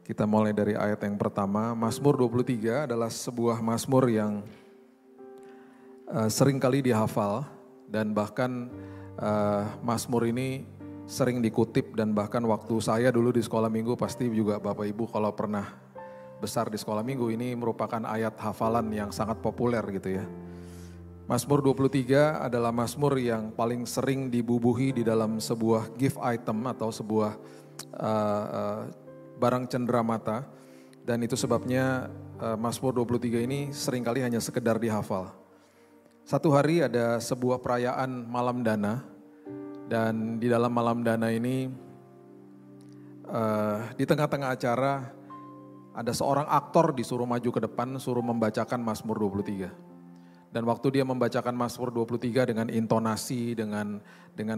Kita mulai dari ayat yang pertama. Mazmur 23 adalah sebuah mazmur yang sering kali dihafal dan bahkan mazmur ini sering dikutip dan bahkan waktu saya dulu di sekolah minggu pasti juga Bapak Ibu kalau pernah besar di sekolah minggu ini merupakan ayat hafalan yang sangat populer gitu ya. Mazmur 23 adalah mazmur yang paling sering dibubuhi di dalam sebuah gift item atau sebuah barang cenderamata, dan itu sebabnya Mazmur 23 ini seringkali hanya sekedar dihafal. Satu hari ada sebuah perayaan malam dana, dan di dalam malam dana ini di tengah-tengah acara ada seorang aktor disuruh maju ke depan, suruh membacakan Mazmur 23. Dan waktu dia membacakan Mazmur 23 dengan intonasi, dengan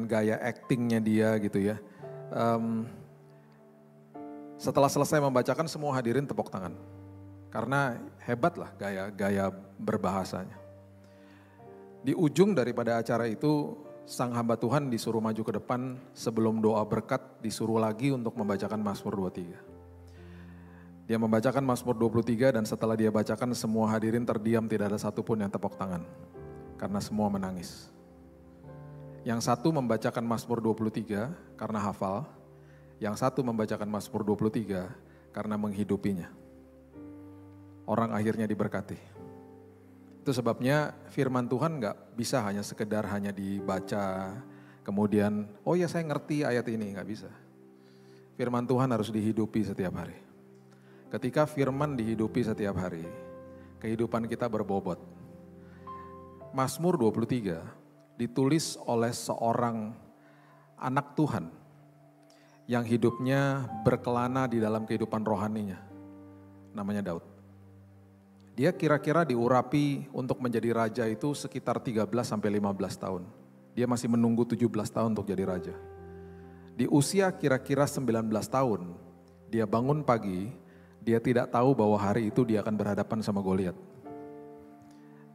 gaya actingnya dia gitu ya. Setelah selesai membacakan semua hadirin tepuk tangan. Karena hebat lah gaya berbahasanya. Di ujung daripada acara itu sang hamba Tuhan disuruh maju ke depan sebelum doa berkat disuruh lagi untuk membacakan Mazmur 23. Dia membacakan Mazmur 23 dan setelah dia bacakan semua hadirin terdiam, tidak ada satupun yang tepuk tangan. Karena semua menangis. Yang satu membacakan Mazmur 23 karena hafal. Yang satu membacakan Mazmur 23 karena menghidupinya. Orang akhirnya diberkati. Itu sebabnya firman Tuhan gak bisa hanya sekedar hanya dibaca, kemudian oh ya saya ngerti ayat ini, gak bisa. Firman Tuhan harus dihidupi setiap hari. Ketika firman dihidupi setiap hari, kehidupan kita berbobot. Mazmur 23 ditulis oleh seorang anak Tuhan yang hidupnya berkelana di dalam kehidupan rohaninya, namanya Daud. Dia kira-kira diurapi untuk menjadi raja itu sekitar 13-15 tahun. Dia masih menunggu 17 tahun untuk jadi raja. Di usia kira-kira 19 tahun, dia bangun pagi, dia tidak tahu bahwa hari itu dia akan berhadapan sama Goliat.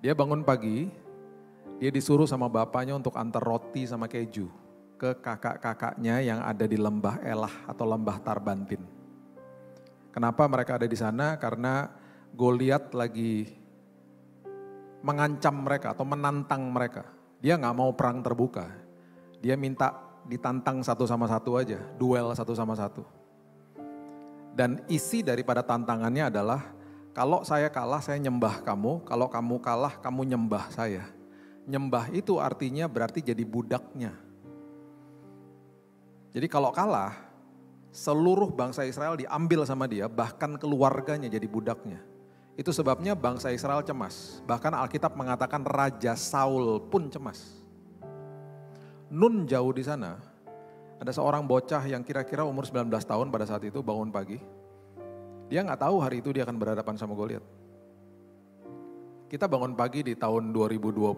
Dia bangun pagi, dia disuruh sama bapaknya untuk antar roti sama keju ke kakak-kakaknya yang ada di lembah Elah atau lembah Tarbantin. Kenapa mereka ada di sana? Karena Goliat lagi mengancam mereka atau menantang mereka. Dia gak mau perang terbuka. Dia minta ditantang satu sama satu aja, duel satu sama satu. Dan isi daripada tantangannya adalah kalau saya kalah saya nyembah kamu, kalau kamu kalah kamu nyembah saya. Nyembah itu artinya berarti jadi budaknya. Jadi kalau kalah, seluruh bangsa Israel diambil sama dia, bahkan keluarganya jadi budaknya. Itu sebabnya bangsa Israel cemas. Bahkan Alkitab mengatakan Raja Saul pun cemas. Nun jauh di sana, ada seorang bocah yang kira-kira umur 19 tahun pada saat itu bangun pagi. Dia gak tahu hari itu dia akan berhadapan sama Goliat. Kita bangun pagi di tahun 2020,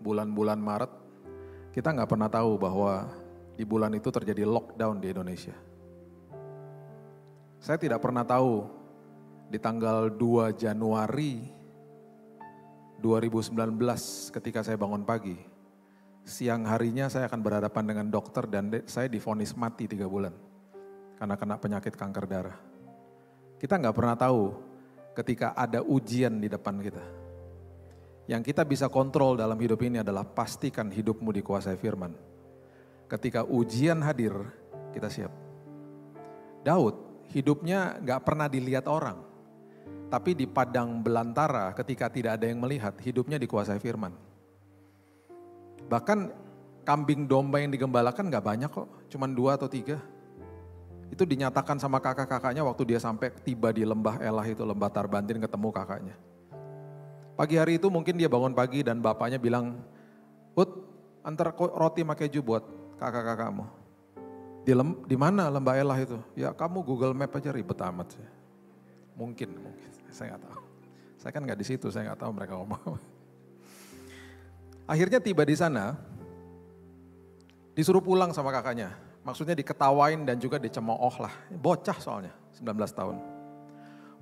bulan-bulan Maret, kita gak pernah tahu bahwa di bulan itu terjadi lockdown di Indonesia. Saya tidak pernah tahu di tanggal 2 Januari 2019 ketika saya bangun pagi, siang harinya saya akan berhadapan dengan dokter dan saya divonis mati 3 bulan karena kena penyakit kanker darah. Kita nggak pernah tahu ketika ada ujian di depan kita. Yang kita bisa kontrol dalam hidup ini adalah pastikan hidupmu dikuasai firman. Ketika ujian hadir, kita siap. Daud hidupnya gak pernah dilihat orang. Tapi di padang belantara ketika tidak ada yang melihat, hidupnya dikuasai firman. Bahkan kambing domba yang digembalakan gak banyak kok, cuman 2 atau 3. Itu dinyatakan sama kakak-kakaknya waktu dia sampai tiba di lembah Elah itu, lembah Tarbantin ketemu kakaknya. Pagi hari itu mungkin dia bangun pagi dan bapaknya bilang, "Ut, antar roti sama keju buat kakak-kakakmu." Di mana lembah Elah itu? Ya kamu Google Map aja, ribet amat sih. Mungkin, saya nggak tahu. Saya kan nggak di situ, saya nggak tahu mereka ngomong. Akhirnya tiba di sana, disuruh pulang sama kakaknya. Maksudnya diketawain dan juga dicemooh lah. Bocah soalnya, 19 tahun.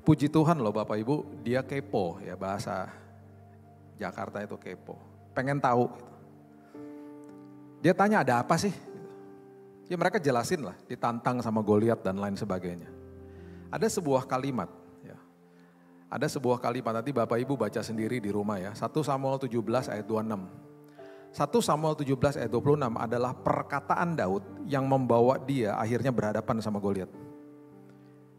Puji Tuhan loh Bapak Ibu, dia kepo ya, bahasa Jakarta itu kepo. Pengen tahu. Dia tanya ada apa sih? Ya mereka jelasin lah, ditantang sama Goliat dan lain sebagainya. Ada sebuah kalimat, ya. Ada sebuah kalimat, nanti Bapak Ibu baca sendiri di rumah ya. 1 Samuel 17 ayat 26. 1 Samuel 17 ayat 26 adalah perkataan Daud yang membawa dia akhirnya berhadapan sama Goliat.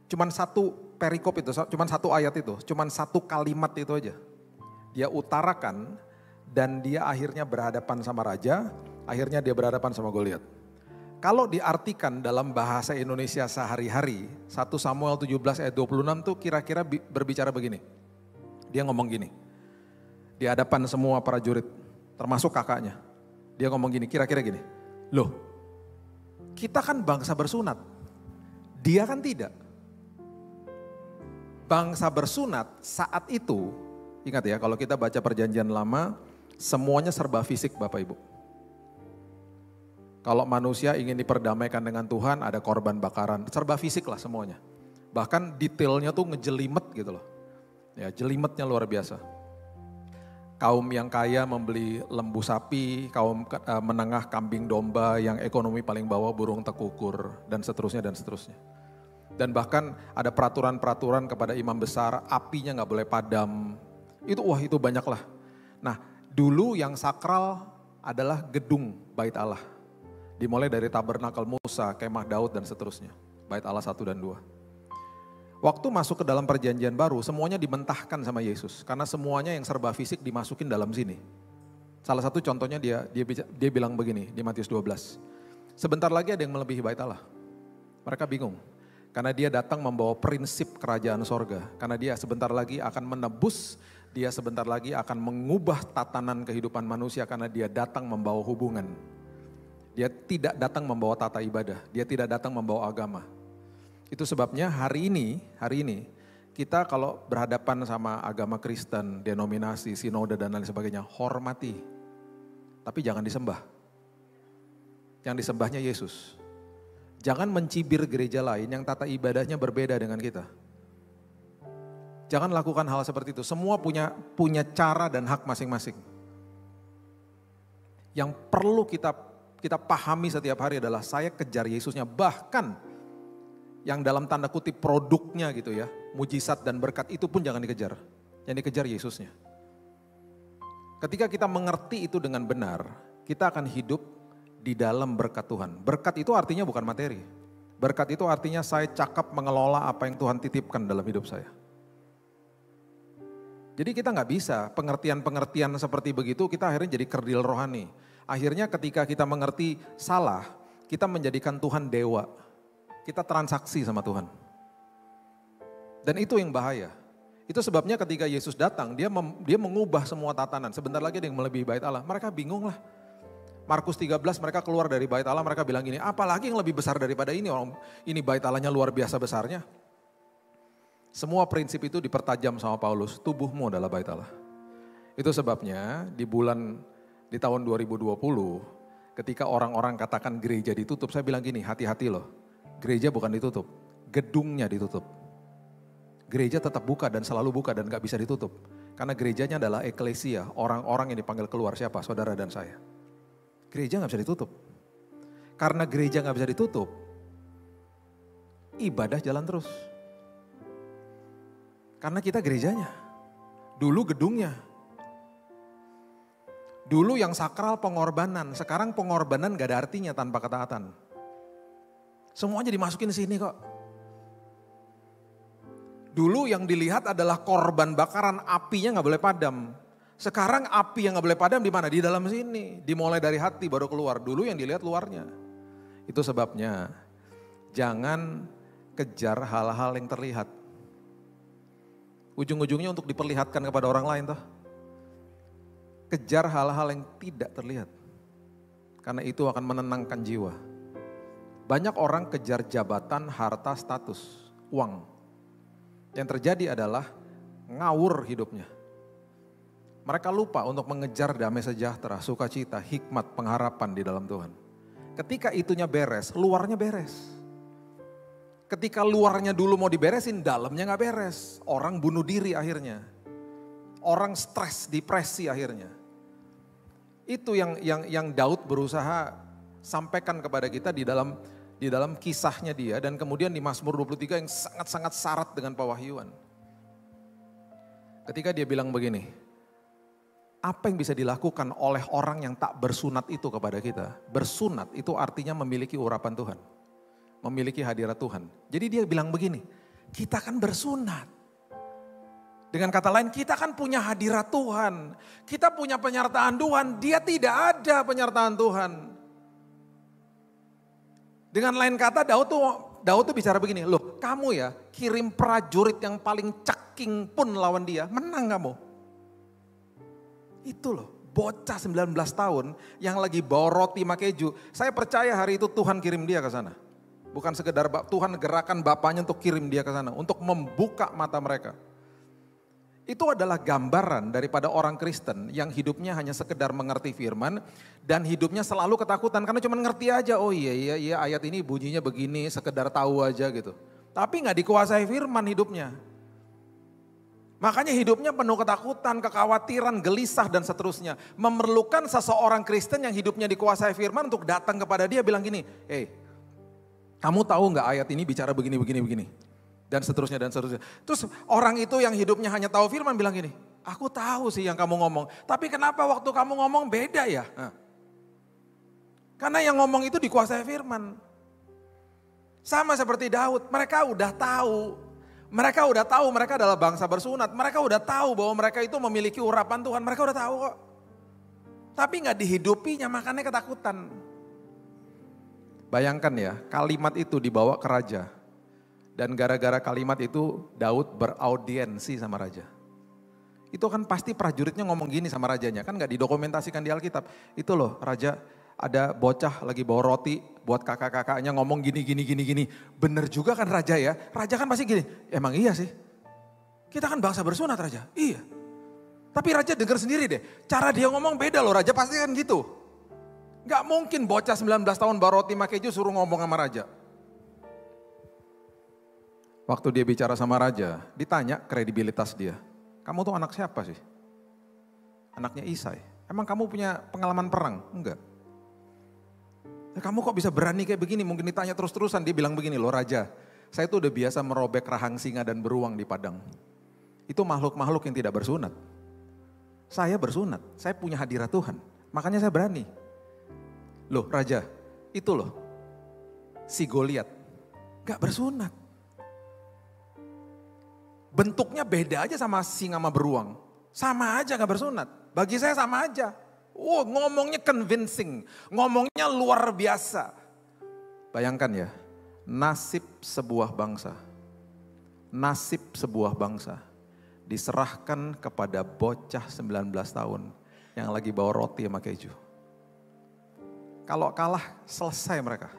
Cuman satu perikop itu, cuman satu ayat itu, cuman satu kalimat itu aja. Dia utarakan dan dia akhirnya berhadapan sama raja, akhirnya dia berhadapan sama Goliat. Kalau diartikan dalam bahasa Indonesia sehari-hari, 1 Samuel 17 ayat 26 tuh kira-kira berbicara begini. Dia ngomong gini, di hadapan semua prajurit, termasuk kakaknya. Dia ngomong gini, kira-kira gini, loh kita kan bangsa bersunat, dia kan tidak. Bangsa bersunat saat itu, ingat ya kalau kita baca perjanjian lama, semuanya serba fisik Bapak Ibu. Kalau manusia ingin diperdamaikan dengan Tuhan, ada korban bakaran, serba fisik lah semuanya. Bahkan detailnya tuh ngejelimet gitu loh. Ya, jelimetnya luar biasa. Kaum yang kaya membeli lembu sapi, kaum menengah kambing domba, yang ekonomi paling bawah burung tekukur, dan seterusnya dan seterusnya. Dan bahkan ada peraturan-peraturan kepada imam besar, apinya gak boleh padam. Itu banyak lah. Nah, dulu yang sakral adalah gedung Bait Allah. Dimulai dari tabernakel Musa, kemah Daud dan seterusnya. Bait Allah 1 dan 2. Waktu masuk ke dalam perjanjian baru, semuanya dimentahkan sama Yesus. Karena semuanya yang serba fisik dimasukin dalam sini. Salah satu contohnya dia bilang begini di Matius 12. Sebentar lagi ada yang melebihi Bait Allah. Mereka bingung. Karena dia datang membawa prinsip kerajaan sorga. Karena dia sebentar lagi akan menebus, dia sebentar lagi akan mengubah tatanan kehidupan manusia. Karena dia datang membawa hubungan. Dia tidak datang membawa tata ibadah, dia tidak datang membawa agama. Itu sebabnya hari ini kita kalau berhadapan sama agama Kristen, denominasi, sinode dan lain sebagainya, hormati. Tapi jangan disembah. Yang disembahnya Yesus. Jangan mencibir gereja lain yang tata ibadahnya berbeda dengan kita. Jangan lakukan hal seperti itu, semua punya cara dan hak masing-masing. Yang perlu kita pahami setiap hari adalah saya kejar Yesusnya, bahkan yang dalam tanda kutip produknya gitu ya, mujizat dan berkat itu pun jangan dikejar. Yang dikejar Yesusnya. Ketika kita mengerti itu dengan benar, kita akan hidup di dalam berkat Tuhan. Berkat itu artinya bukan materi. Berkat itu artinya saya cakap mengelola apa yang Tuhan titipkan dalam hidup saya. Jadi kita nggak bisa pengertian-pengertian seperti begitu, kita akhirnya jadi kerdil rohani. Akhirnya ketika kita mengerti salah, kita menjadikan Tuhan dewa. Kita transaksi sama Tuhan. Dan itu yang bahaya. Itu sebabnya ketika Yesus datang, dia mengubah semua tatanan. Sebentar lagi ada yang melebihi Bait Allah. Mereka bingung lah. Markus 13 mereka keluar dari Bait Allah, mereka bilang gini, apalagi yang lebih besar daripada ini, orang ini Bait Allahnya luar biasa besarnya. Semua prinsip itu dipertajam sama Paulus, tubuhmu adalah Bait Allah. Itu sebabnya di tahun 2020, ketika orang-orang katakan gereja ditutup, saya bilang gini, hati-hati loh, gereja bukan ditutup, gedungnya ditutup. Gereja tetap buka dan selalu buka dan gak bisa ditutup. Karena gerejanya adalah eklesia, orang-orang yang dipanggil keluar, siapa? Saudara dan saya. Gereja gak bisa ditutup. Karena gereja gak bisa ditutup, ibadah jalan terus. Karena kita gerejanya, dulu gedungnya. Dulu yang sakral pengorbanan, sekarang pengorbanan gak ada artinya tanpa ketaatan. Semuanya dimasukin sini kok. Dulu yang dilihat adalah korban bakaran, apinya gak boleh padam. Sekarang api yang gak boleh padam di mana? Di dalam sini. Dimulai dari hati baru keluar. Dulu yang dilihat luarnya. Itu sebabnya jangan kejar hal-hal yang terlihat. Ujung-ujungnya untuk diperlihatkan kepada orang lain toh. Kejar hal-hal yang tidak terlihat. Karena itu akan menenangkan jiwa. Banyak orang kejar jabatan, harta, status, uang. Yang terjadi adalah ngawur hidupnya. Mereka lupa untuk mengejar damai sejahtera, sukacita, hikmat, pengharapan di dalam Tuhan. Ketika itunya beres, luarnya beres. Ketika luarnya dulu mau diberesin, dalamnya gak beres. Orang bunuh diri akhirnya. Orang stres, depresi akhirnya. Itu yang Daud berusaha sampaikan kepada kita di di dalam kisahnya dia, dan kemudian di Mazmur 23 yang sangat-sangat syarat dengan pewahyuan. Ketika dia bilang begini, apa yang bisa dilakukan oleh orang yang tak bersunat itu kepada kita? Bersunat itu artinya memiliki urapan Tuhan, memiliki hadirat Tuhan. Jadi dia bilang begini, kita kan bersunat. Dengan kata lain, kita kan punya hadirat Tuhan. Kita punya penyertaan Tuhan, dia tidak ada penyertaan Tuhan. Dengan lain kata, Daud tuh bicara begini, loh kamu ya kirim prajurit yang paling ceking pun lawan dia, menang kamu. Itu loh, bocah 19 tahun yang lagi bawa roti sama keju. Saya percaya hari itu Tuhan kirim dia ke sana. Bukan sekedar Tuhan gerakan bapaknya untuk kirim dia ke sana, untuk membuka mata mereka. Itu adalah gambaran daripada orang Kristen yang hidupnya hanya sekedar mengerti firman dan hidupnya selalu ketakutan karena cuma ngerti aja, oh iya ayat ini bunyinya begini, sekedar tahu aja gitu. Tapi gak dikuasai firman hidupnya. Makanya hidupnya penuh ketakutan, kekhawatiran, gelisah dan seterusnya. Memerlukan seseorang Kristen yang hidupnya dikuasai firman untuk datang kepada dia bilang gini, kamu tahu gak ayat ini bicara begini. Dan seterusnya. Terus orang itu yang hidupnya hanya tahu firman bilang gini, aku tahu sih yang kamu ngomong. Tapi kenapa waktu kamu ngomong beda ya? Karena yang ngomong itu dikuasai firman. Sama seperti Daud, mereka udah tahu. Mereka adalah bangsa bersunat. Mereka udah tahu bahwa mereka itu memiliki urapan Tuhan. Mereka udah tahu kok. Tapi gak dihidupinya, makanya ketakutan. Bayangkan ya, kalimat itu dibawa ke raja. Dan gara-gara kalimat itu Daud beraudiensi sama raja. Itu kan pasti prajuritnya ngomong gini sama rajanya. Kan gak didokumentasikan di Alkitab. Itu loh raja, ada bocah lagi bawa roti buat kakak-kakaknya ngomong gini. Bener juga kan raja ya. Raja kan pasti gini, emang iya sih. Kita kan bangsa bersunat raja, iya. Tapi raja dengar sendiri deh, cara dia ngomong beda loh raja, pasti kan gitu. Gak mungkin bocah 19 tahun bawa roti sama keju suruh ngomong sama raja. Waktu dia bicara sama raja, ditanya kredibilitas dia. Kamu tuh anak siapa sih? Anaknya Isai. Emang kamu punya pengalaman perang? Enggak. Kamu kok bisa berani kayak begini? Mungkin ditanya terus-terusan. Dia bilang begini, loh raja, saya tuh udah biasa merobek rahang singa dan beruang di padang. Itu makhluk-makhluk yang tidak bersunat. Saya bersunat, saya punya hadirat Tuhan. Makanya saya berani. Loh raja, itu loh si Goliat gak bersunat. Bentuknya beda aja sama singa sama beruang. Sama aja gak bersunat. Bagi saya sama aja. Ngomongnya convincing. Ngomongnya luar biasa. Bayangkan ya, nasib sebuah bangsa. Nasib sebuah bangsa diserahkan kepada bocah 19 tahun yang lagi bawa roti sama keju. Kalau kalah selesai mereka.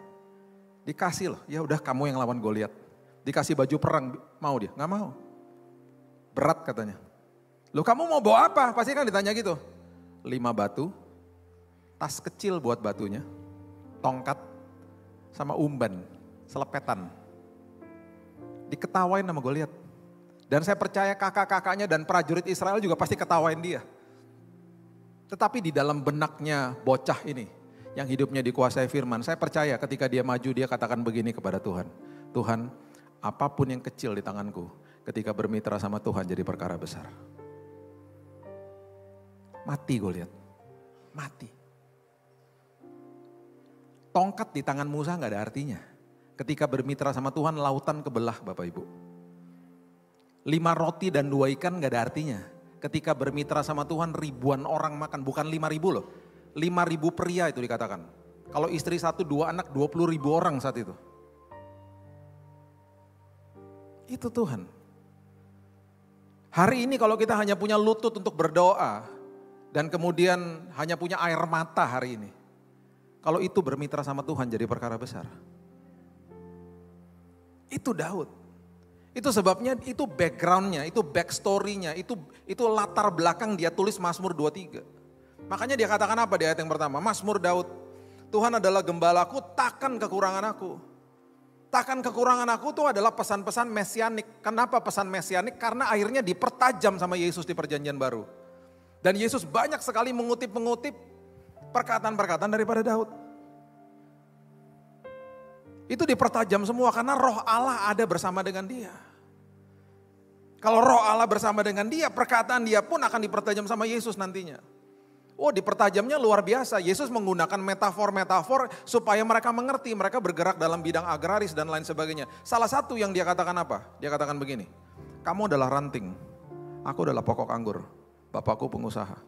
Dikasih loh, ya udah kamu yang lawan Goliat. Dikasih baju perang, mau dia? Gak mau. Berat katanya. Loh kamu mau bawa apa? Pasti kan ditanya gitu. 5 batu, tas kecil buat batunya, tongkat, sama umban, selepetan. Diketawain sama Goliat. Dan saya percaya kakak-kakaknya dan prajurit Israel juga pasti ketawain dia. Tetapi di dalam benaknya bocah ini, yang hidupnya dikuasai firman, saya percaya ketika dia maju dia katakan begini kepada Tuhan. Tuhan, apapun yang kecil di tanganku, ketika bermitra sama Tuhan jadi perkara besar. Mati Goliat, mati. Tongkat di tangan Musa gak ada artinya. Ketika bermitra sama Tuhan, lautan kebelah Bapak Ibu. 5 roti dan 2 ikan gak ada artinya. Ketika bermitra sama Tuhan, ribuan orang makan, bukan 5.000 loh. 5.000 pria itu dikatakan. Kalau istri 1, 2 anak, 20.000 orang saat itu. Itu Tuhan. Hari ini kalau kita hanya punya lutut untuk berdoa, dan kemudian hanya punya air mata hari ini. Kalau itu bermitra sama Tuhan jadi perkara besar. Itu Daud. Itu sebabnya, itu backgroundnya, itu backstory-nya, itu latar belakang dia tulis Mazmur 23. Makanya dia katakan apa di ayat yang pertama? Mazmur Daud, Tuhan adalah gembalaku, takkan kekurangan aku. Takkan kekurangan aku itu adalah pesan-pesan mesianik. Kenapa pesan mesianik? Karena akhirnya dipertajam sama Yesus di perjanjian baru. Dan Yesus banyak sekali mengutip perkataan-perkataan daripada Daud. Itu dipertajam semua karena roh Allah ada bersama dengan dia. Kalau roh Allah bersama dengan dia, perkataan dia pun akan dipertajam sama Yesus nantinya. Oh, dipertajamnya luar biasa. Yesus menggunakan metafor-metafor supaya mereka mengerti. Mereka bergerak dalam bidang agraris dan lain sebagainya. Salah satu yang dia katakan apa? Dia katakan begini, kamu adalah ranting, aku adalah pokok anggur, Bapakku pengusaha.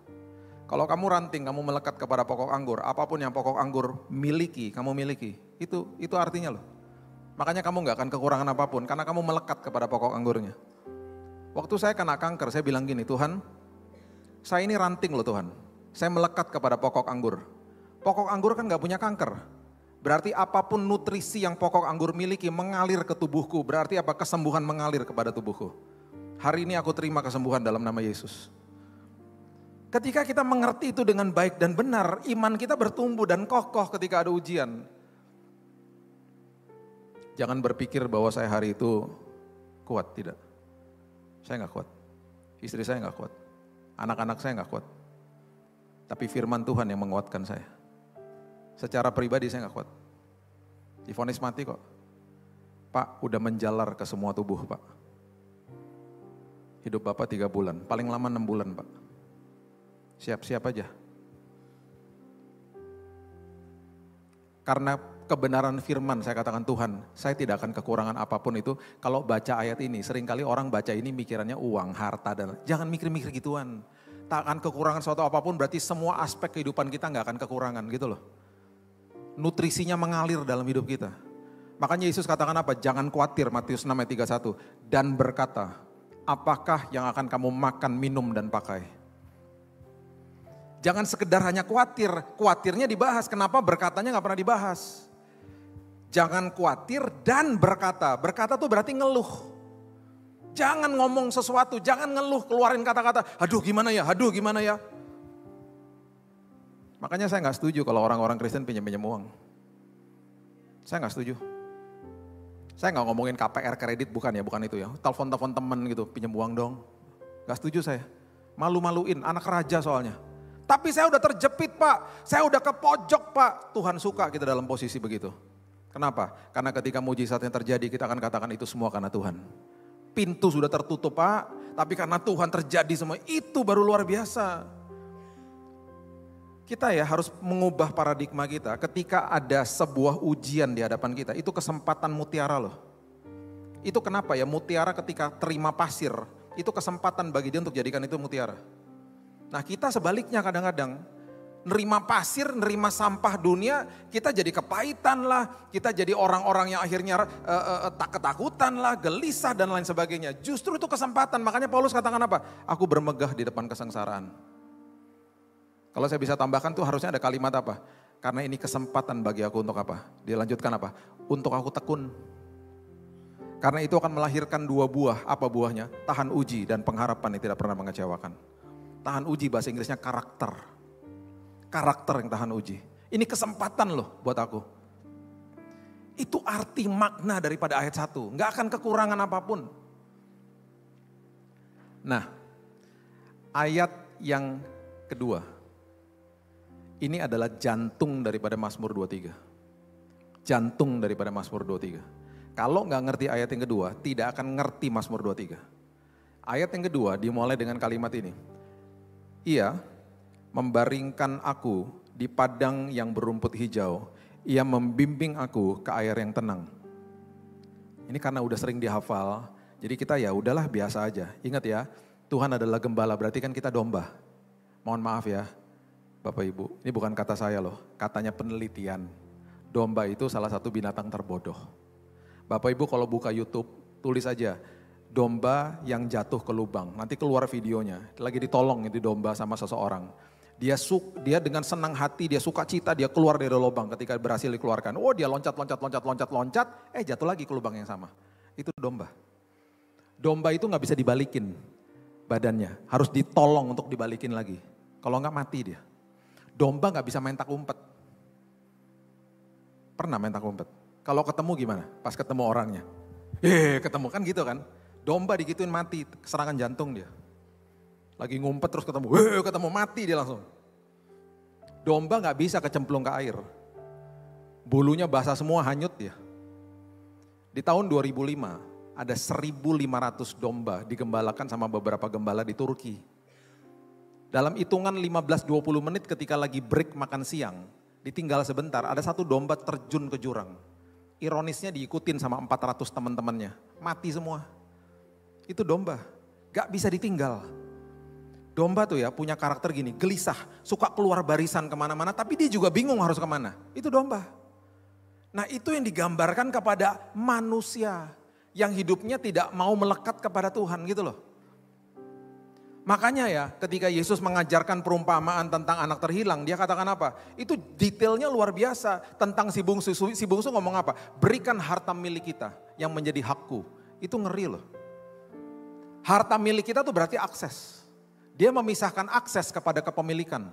Kalau kamu ranting, kamu melekat kepada pokok anggur, apapun yang pokok anggur miliki, kamu miliki. Itu artinya loh. Makanya kamu gak akan kekurangan apapun, karena kamu melekat kepada pokok anggurnya. Waktu saya kena kanker, saya bilang gini, Tuhan, saya ini ranting loh Tuhan. Saya melekat kepada pokok anggur. Pokok anggur kan gak punya kanker. Berarti apapun nutrisi yang pokok anggur miliki mengalir ke tubuhku. Berarti apa? Kesembuhan mengalir kepada tubuhku. Hari ini aku terima kesembuhan dalam nama Yesus. Ketika kita mengerti itu dengan baik dan benar, iman kita bertumbuh dan kokoh ketika ada ujian. Jangan berpikir bahwa saya hari itu kuat, tidak. Saya gak kuat, istri saya gak kuat, anak-anak saya gak kuat. Tapi firman Tuhan yang menguatkan saya. Secara pribadi saya gak kuat. Divonis mati kok. Pak, udah menjalar ke semua tubuh Pak. Hidup Bapak 3 bulan, paling lama 6 bulan Pak. Siap-siap aja. Karena kebenaran firman saya katakan Tuhan, saya tidak akan kekurangan apapun itu. Kalau baca ayat ini, seringkali orang baca ini mikirannya uang, harta, dan jangan mikir-mikir gituan. Tak akan kekurangan suatu apapun berarti semua aspek kehidupan kita gak akan kekurangan gitu loh. Nutrisinya mengalir dalam hidup kita. Makanya Yesus katakan apa? Jangan khawatir, Matius 6 ayat 31. Dan berkata, apakah yang akan kamu makan, minum, dan pakai? Jangan sekedar hanya khawatir, khawatirnya dibahas. Kenapa berkatanya gak pernah dibahas? Jangan khawatir dan berkata. Berkata tuh berarti ngeluh. Jangan ngomong sesuatu, jangan ngeluh, keluarin kata-kata, aduh gimana ya, aduh gimana ya. Makanya saya gak setuju kalau orang-orang Kristen pinjam-pinjam uang. Saya gak setuju. Saya gak ngomongin KPR kredit, bukan itu ya. Telepon-telepon temen gitu, pinjam uang dong. Gak setuju saya. Malu-maluin, anak raja soalnya. Tapi saya udah terjepit Pak, saya udah ke pojok Pak. Tuhan suka kita dalam posisi begitu. Kenapa? Karena ketika mujizatnya terjadi kita akan katakan itu semua karena Tuhan. Pintu sudah tertutup Pak, tapi karena Tuhan terjadi semua, itu baru luar biasa. Kita ya harus mengubah paradigma kita ketika ada sebuah ujian di hadapan kita, itu kesempatan mutiara loh. Itu kenapa ya mutiara ketika terima pasir, itu kesempatan bagi dia untuk jadikan itu mutiara. Nah kita sebaliknya kadang-kadang, nerima pasir, nerima sampah dunia, kita jadi kepahitan lah, kita jadi orang-orang yang akhirnya tak ketakutan lah, gelisah dan lain sebagainya. Justru itu kesempatan, makanya Paulus katakan apa? Aku bermegah di depan kesengsaraan. Kalau saya bisa tambahkan tuh harusnya ada kalimat apa? Karena ini kesempatan bagi aku untuk apa? Dia lanjutkan apa? Untuk aku tekun. Karena itu akan melahirkan 2 buah, apa buahnya? Tahan uji dan pengharapan yang tidak pernah mengecewakan. Tahan uji bahasa Inggrisnya karakter. Karakter yang tahan uji. Ini kesempatan loh buat aku. Itu arti makna daripada ayat 1. Gak akan kekurangan apapun. Nah, ayat yang kedua. Ini adalah jantung daripada Mazmur 23. Jantung daripada Mazmur 23. Kalau gak ngerti ayat yang kedua, tidak akan ngerti Mazmur 23. Ayat yang kedua dimulai dengan kalimat ini. Ia membaringkan aku di padang yang berumput hijau. Ia membimbing aku ke air yang tenang. Ini karena udah sering dihafal, jadi kita ya udahlah biasa aja. Ingat ya, Tuhan adalah gembala, berarti kan kita domba. Mohon maaf ya, Bapak Ibu, ini bukan kata saya loh, katanya penelitian. Domba itu salah satu binatang terbodoh. Bapak Ibu kalau buka YouTube, tulis aja, domba yang jatuh ke lubang. Nanti keluar videonya, lagi ditolong itu domba sama seseorang. Dia dengan senang hati, dia suka cita, dia keluar dari lubang ketika berhasil dikeluarkan. Oh dia loncat, jatuh lagi ke lubang yang sama. Itu domba. Domba itu gak bisa dibalikin badannya, harus ditolong untuk dibalikin lagi. Kalau gak mati dia. Domba gak bisa main tak umpet. Pernah main tak umpet? Kalau ketemu gimana? Pas ketemu orangnya. Ketemu kan gitu kan. Domba digituin mati, serangan jantung dia. Lagi ngumpet terus ketemu mati dia langsung. Domba gak bisa kecemplung ke air. Bulunya basah semua hanyut dia. Di tahun 2005 ada 1.500 domba digembalakan sama beberapa gembala di Turki. Dalam hitungan 15-20 menit ketika lagi break makan siang, ditinggal sebentar, ada satu domba terjun ke jurang. Ironisnya diikutin sama 400 teman-temannya, mati semua. Itu domba, gak bisa ditinggal. Domba tuh ya punya karakter gini, gelisah, suka keluar barisan kemana-mana, tapi dia juga bingung harus kemana. Itu domba. Nah itu yang digambarkan kepada manusia yang hidupnya tidak mau melekat kepada Tuhan gitu loh. Makanya ya ketika Yesus mengajarkan perumpamaan tentang anak terhilang, dia katakan apa? Itu detailnya luar biasa tentang si bungsu. Si bungsu ngomong apa? Berikan harta milik kita yang menjadi hakku. Itu ngeri loh. Harta milik kita tuh berarti akses. Dia memisahkan akses kepada kepemilikan.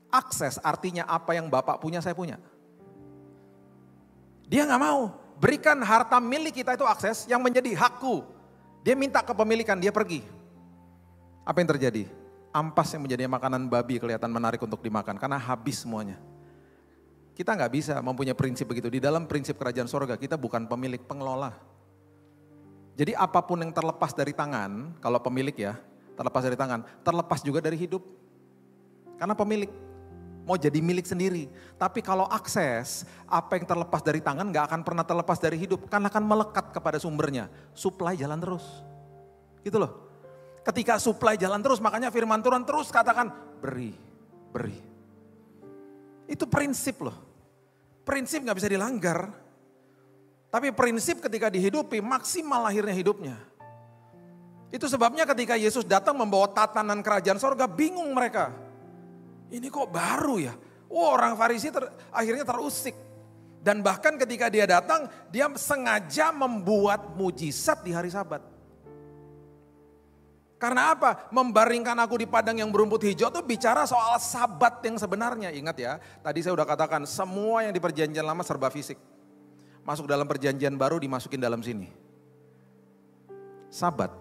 Akses artinya apa yang Bapak punya saya punya. Dia gak mau. Berikan harta milik kita itu akses yang menjadi hakku. Dia minta kepemilikan, dia pergi. Apa yang terjadi? Ampas yang menjadi makanan babi kelihatan menarik untuk dimakan karena habis semuanya. Kita nggak bisa mempunyai prinsip begitu. Di dalam prinsip kerajaan sorga kita bukan pemilik, pengelola. Jadi apapun yang terlepas dari tangan, kalau pemilik ya, terlepas dari tangan, terlepas juga dari hidup. Karena pemilik mau jadi milik sendiri. Tapi kalau akses, apa yang terlepas dari tangan gak akan pernah terlepas dari hidup. Karena akan melekat kepada sumbernya. Supply jalan terus. Gitu loh. Ketika supply jalan terus, makanya firman Tuhan terus katakan, beri, beri. Itu prinsip loh. Prinsip gak bisa dilanggar. Tapi prinsip ketika dihidupi, maksimal akhirnya hidupnya. Itu sebabnya ketika Yesus datang membawa tatanan kerajaan sorga, bingung mereka. Ini kok baru ya? Orang Farisi akhirnya terusik. Dan bahkan ketika dia datang, dia sengaja membuat mujizat di hari Sabat. Karena apa? Membaringkan aku di padang yang berumput hijau itu bicara soal Sabat yang sebenarnya. Ingat ya, tadi saya udah katakan semua yang di perjanjian lama serba fisik. Masuk dalam perjanjian baru dimasukin dalam sini. Sabat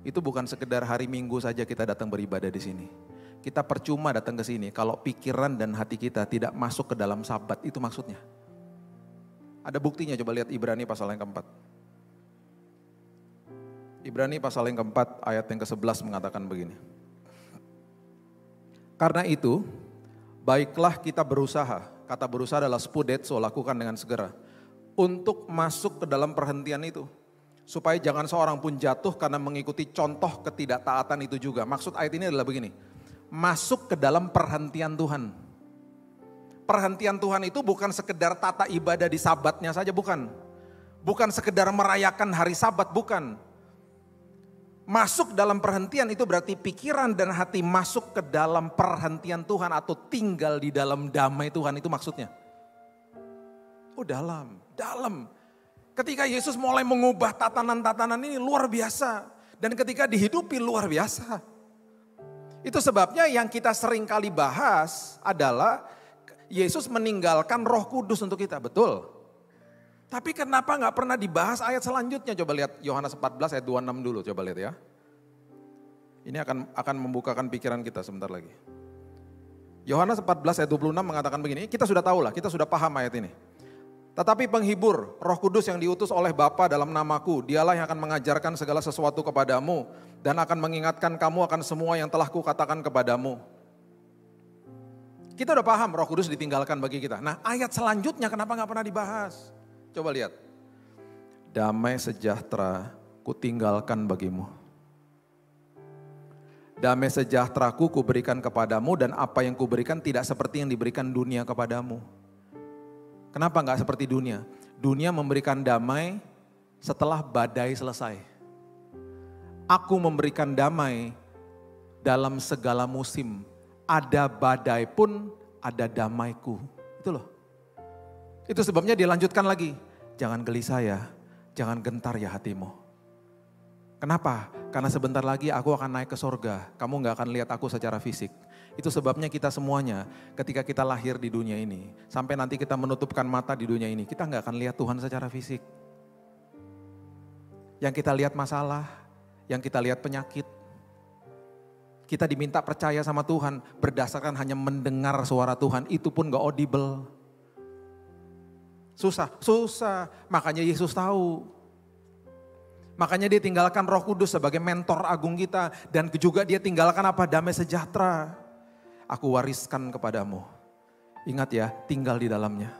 itu bukan sekedar hari Minggu saja kita datang beribadah di sini. Kita percuma datang ke sini kalau pikiran dan hati kita tidak masuk ke dalam Sabat, itu maksudnya. Ada buktinya, coba lihat Ibrani pasal yang keempat. Ibrani pasal yang keempat ayat yang ke-11 mengatakan begini. Karena itu, baiklah kita berusaha, kata berusaha adalah spudetso, lakukan dengan segera. Untuk masuk ke dalam perhentian itu. Supaya jangan seorang pun jatuh karena mengikuti contoh ketidaktaatan itu juga. Maksud ayat ini adalah begini. Masuk ke dalam perhentian Tuhan. Perhentian Tuhan itu bukan sekedar tata ibadah di Sabatnya saja, bukan. Bukan sekedar merayakan hari Sabat, bukan. Masuk dalam perhentian itu berarti pikiran dan hati masuk ke dalam perhentian Tuhan atau tinggal di dalam damai Tuhan, itu maksudnya. Oh dalam. Ketika Yesus mulai mengubah tatanan-tatanan ini luar biasa. Dan ketika dihidupi luar biasa. Itu sebabnya yang kita sering kali bahas adalah Yesus meninggalkan Roh Kudus untuk kita, betul. Tapi kenapa gak pernah dibahas ayat selanjutnya? Coba lihat Yohanes 14 ayat 26 dulu, coba lihat ya. Ini akan membukakan pikiran kita sebentar lagi. Yohanes 14 ayat 26 mengatakan begini, kita sudah tahu lah, kita sudah paham ayat ini. Tetapi penghibur, Roh Kudus yang diutus oleh Bapa dalam namaku, dialah yang akan mengajarkan segala sesuatu kepadamu dan akan mengingatkan kamu akan semua yang telah kukatakan kepadamu. Kita udah paham Roh Kudus ditinggalkan bagi kita. Nah ayat selanjutnya kenapa gak pernah dibahas? Coba lihat. Damai sejahtera kutinggalkan bagimu. Damai sejahteraku kuberikan kepadamu dan apa yang kuberikan tidak seperti yang diberikan dunia kepadamu. Kenapa enggak seperti dunia? Dunia memberikan damai setelah badai selesai. Aku memberikan damai dalam segala musim. Ada badai pun ada damaiku. Itu loh. Itu sebabnya dilanjutkan lagi. Jangan gelisah ya, jangan gentar ya hatimu. Kenapa? Karena sebentar lagi aku akan naik ke sorga. Kamu gak akan lihat aku secara fisik. Itu sebabnya kita semuanya ketika kita lahir di dunia ini. Sampai nanti kita menutupkan mata di dunia ini. Kita gak akan lihat Tuhan secara fisik. Yang kita lihat masalah, yang kita lihat penyakit. Kita diminta percaya sama Tuhan berdasarkan hanya mendengar suara Tuhan. Itu pun gak audible. Susah. Makanya Yesus tahu. Makanya dia tinggalkan Roh Kudus sebagai mentor agung kita. Dan juga dia tinggalkan apa? Damai sejahtera. Aku wariskan kepadamu. Ingat ya, tinggal di dalamnya.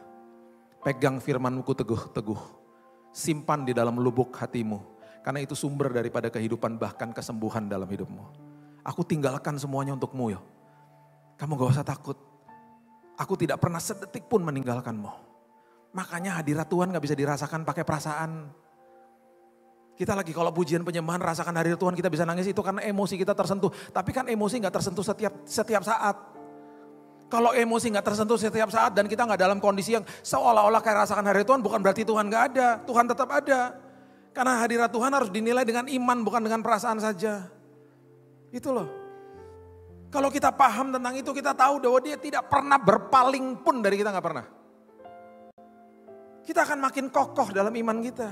Pegang firman-Ku teguh-teguh. Simpan di dalam lubuk hatimu. Karena itu sumber daripada kehidupan bahkan kesembuhan dalam hidupmu. Aku tinggalkan semuanya untukmu ya. Kamu gak usah takut. Aku tidak pernah sedetik pun meninggalkanmu. Makanya hadirat Tuhan gak bisa dirasakan pakai perasaan. Kita lagi kalau pujian penyembahan rasakan hadirat Tuhan kita bisa nangis itu karena emosi kita tersentuh. Tapi kan emosi gak tersentuh setiap saat. Kalau emosi gak tersentuh setiap saat dan kita gak dalam kondisi yang seolah-olah kayak rasakan hadirat Tuhan bukan berarti Tuhan gak ada. Tuhan tetap ada. Karena hadirat Tuhan harus dinilai dengan iman bukan dengan perasaan saja. Itu loh. Kalau kita paham tentang itu kita tahu bahwa dia tidak pernah berpaling pun dari kita gak pernah. Kita akan makin kokoh dalam iman kita.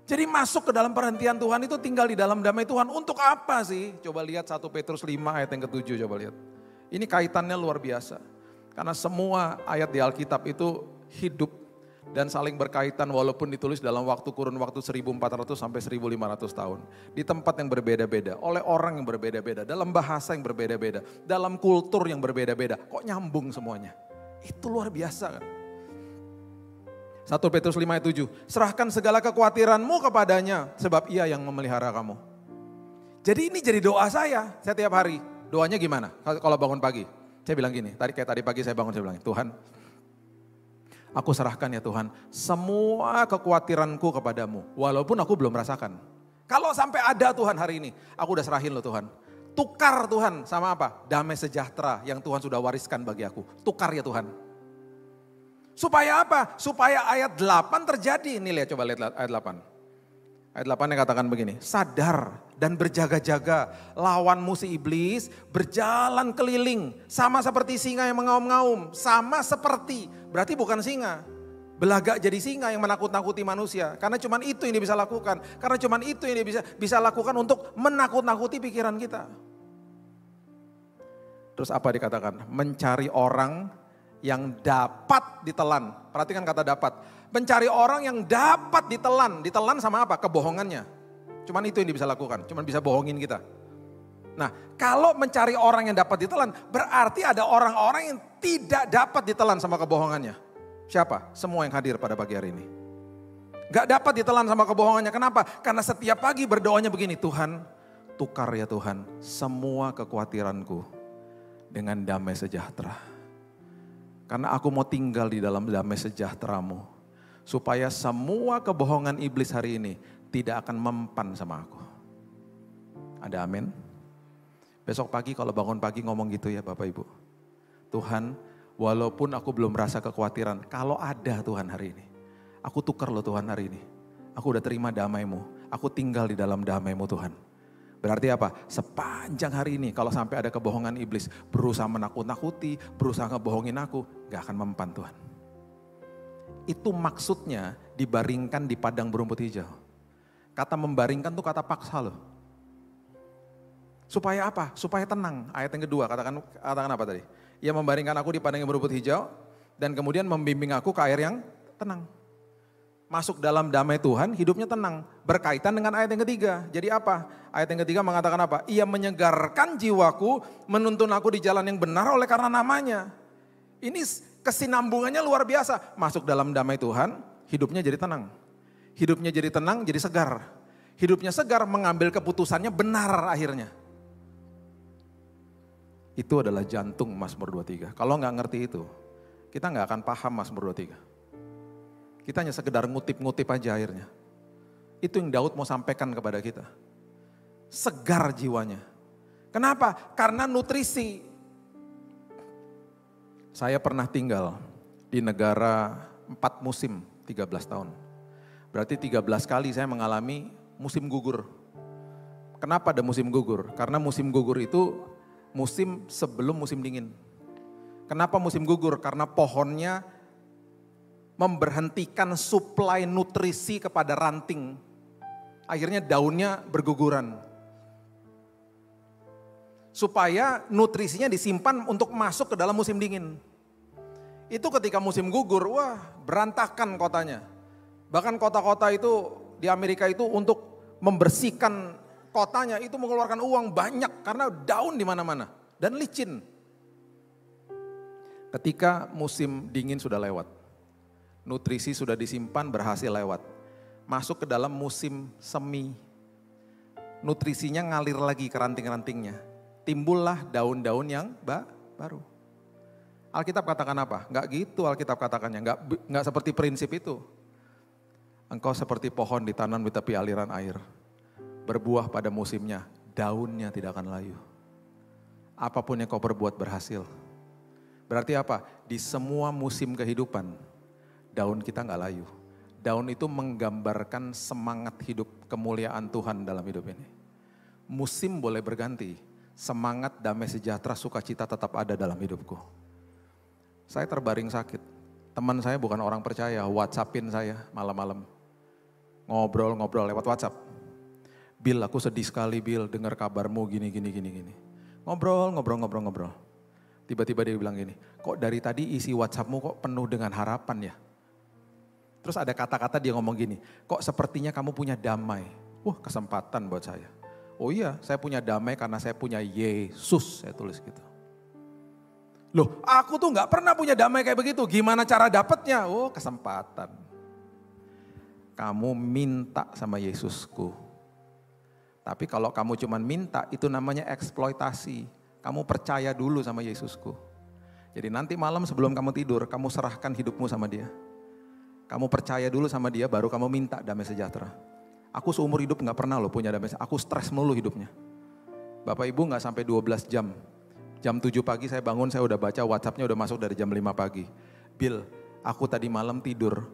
Jadi masuk ke dalam perhentian Tuhan itu tinggal di dalam damai Tuhan. Untuk apa sih? Coba lihat 1 Petrus 5 ayat yang ke-7 coba lihat. Ini kaitannya luar biasa. Karena semua ayat di Alkitab itu hidup dan saling berkaitan walaupun ditulis dalam kurun waktu 1400 sampai 1500 tahun. Di tempat yang berbeda-beda, oleh orang yang berbeda-beda, dalam bahasa yang berbeda-beda, dalam kultur yang berbeda-beda. Kok nyambung semuanya? Itu luar biasa kan? 1 Petrus 5 ayat 7, serahkan segala kekhawatiranmu kepadanya sebab ia yang memelihara kamu. Jadi ini jadi doa saya setiap hari. Doanya gimana? Kalau bangun pagi, saya bilang gini, tadi pagi saya bangun, saya bilang, Tuhan, aku serahkan ya Tuhan, semua kekhawatiranku kepadamu, walaupun aku belum merasakan. Kalau sampai ada Tuhan hari ini, aku udah serahin loh Tuhan. Tukar Tuhan sama apa? Damai sejahtera yang Tuhan sudah wariskan bagi aku. Tukar ya Tuhan. Supaya apa? Supaya ayat 8 terjadi. Ini lihat, coba lihat ayat 8. Ayat 8 yang katakan begini, sadar dan berjaga-jaga lawanmu si iblis berjalan keliling. Sama seperti singa yang mengaum-ngaum. Sama seperti, berarti bukan singa. Belagak jadi singa yang menakut-nakuti manusia. Karena cuman itu yang dia bisa lakukan. Karena cuman itu yang dia bisa lakukan untuk menakut-nakuti pikiran kita. Terus apa dikatakan? Mencari orang yang dapat ditelan. Perhatikan kata dapat. Mencari orang yang dapat ditelan. Ditelan sama apa? Kebohongannya. Cuman itu yang dia bisa lakukan. Cuman bisa bohongin kita. Nah, kalau mencari orang yang dapat ditelan, berarti ada orang-orang yang tidak dapat ditelan sama kebohongannya. Siapa? Semua yang hadir pada pagi hari ini. Gak dapat ditelan sama kebohongannya. Kenapa? Karena setiap pagi berdoanya begini, Tuhan, tukar ya Tuhan semua kekhawatiranku dengan damai sejahtera. Karena aku mau tinggal di dalam damai sejahtera-Mu. Supaya semua kebohongan iblis hari ini tidak akan mempan sama aku. Ada amin? Besok pagi kalau bangun pagi ngomong gitu ya Bapak Ibu. Tuhan, walaupun aku belum merasa kekhawatiran, kalau ada Tuhan hari ini. Aku tukar loh Tuhan hari ini. Aku udah terima damai-Mu. Aku tinggal di dalam damai-Mu Tuhan. Berarti apa? Sepanjang hari ini kalau sampai ada kebohongan iblis, berusaha menakut-nakuti, berusaha ngebohongin aku, gak akan mempan Tuhan. Itu maksudnya dibaringkan di padang berumput hijau. Kata membaringkan tuh kata paksa loh. Supaya apa? Supaya tenang. Ayat yang kedua, katakan apa tadi? Ia membaringkan aku di padang yang berumput hijau, dan kemudian membimbing aku ke air yang tenang. Masuk dalam damai Tuhan, hidupnya tenang. Berkaitan dengan ayat yang ketiga. Jadi apa? Ayat yang ketiga mengatakan apa? Ia menyegarkan jiwaku, menuntun aku di jalan yang benar oleh karena namanya. Ini kesinambungannya luar biasa. Masuk dalam damai Tuhan, hidupnya jadi tenang. Hidupnya jadi tenang, jadi segar. Hidupnya segar, mengambil keputusannya benar akhirnya. Itu adalah jantung Mazmur 23. Kalau nggak ngerti itu, kita nggak akan paham Mazmur 23. Kita hanya sekedar ngutip-ngutip aja akhirnya. Itu yang Daud mau sampaikan kepada kita. Segar jiwanya. Kenapa? Karena nutrisi. Saya pernah tinggal di negara 4 musim, 13 tahun. Berarti 13 kali saya mengalami musim gugur. Kenapa ada musim gugur? Karena musim gugur itu musim sebelum musim dingin. Kenapa musim gugur? Karena pohonnya memberhentikan suplai nutrisi kepada ranting. Akhirnya daunnya berguguran. Supaya nutrisinya disimpan untuk masuk ke dalam musim dingin. Itu ketika musim gugur, wah berantakan kotanya. Bahkan kota-kota itu di Amerika itu untuk membersihkan kotanya itu mengeluarkan uang banyak karena daun di mana-mana dan licin. Ketika musim dingin sudah lewat, nutrisi sudah disimpan berhasil lewat. Masuk ke dalam musim semi, nutrisinya ngalir lagi ke ranting-rantingnya. Timbullah daun-daun yang baru. Alkitab katakan apa? Enggak gitu Alkitab katakannya, enggak seperti prinsip itu. Engkau seperti pohon ditanam di tepi aliran air. Berbuah pada musimnya, daunnya tidak akan layu. Apapun yang kau perbuat berhasil. Berarti apa? Di semua musim kehidupan, daun kita enggak layu. Daun itu menggambarkan semangat hidup kemuliaan Tuhan dalam hidup ini. Musim boleh berganti, semangat damai sejahtera sukacita tetap ada dalam hidupku. Saya terbaring sakit, teman saya bukan orang percaya, WhatsAppin saya malam-malam. Ngobrol-ngobrol lewat WhatsApp. Bill, aku sedih sekali Bill, dengar kabarmu gini. Ngobrol. Tiba-tiba dia bilang gini, kok dari tadi isi WhatsAppmu kok penuh dengan harapan ya? Terus ada kata-kata dia ngomong gini, kok sepertinya kamu punya damai. Wah, kesempatan buat saya. Oh iya, saya punya damai karena saya punya Yesus, saya tulis gitu. Loh, aku tuh gak pernah punya damai kayak begitu. Gimana cara dapetnya? Oh, kesempatan. Kamu minta sama Yesusku. Tapi kalau kamu cuman minta, itu namanya eksploitasi. Kamu percaya dulu sama Yesusku. Jadi nanti malam sebelum kamu tidur, kamu serahkan hidupmu sama dia. Kamu percaya dulu sama dia, baru kamu minta damai sejahtera. Aku seumur hidup gak pernah loh punya damai sejahtera. Aku stres melulu hidupnya. Bapak Ibu gak sampai 12 jam. Jam 7 pagi saya bangun, saya udah baca WhatsApp-nya udah masuk dari jam 5 pagi. Bill, aku tadi malam tidur,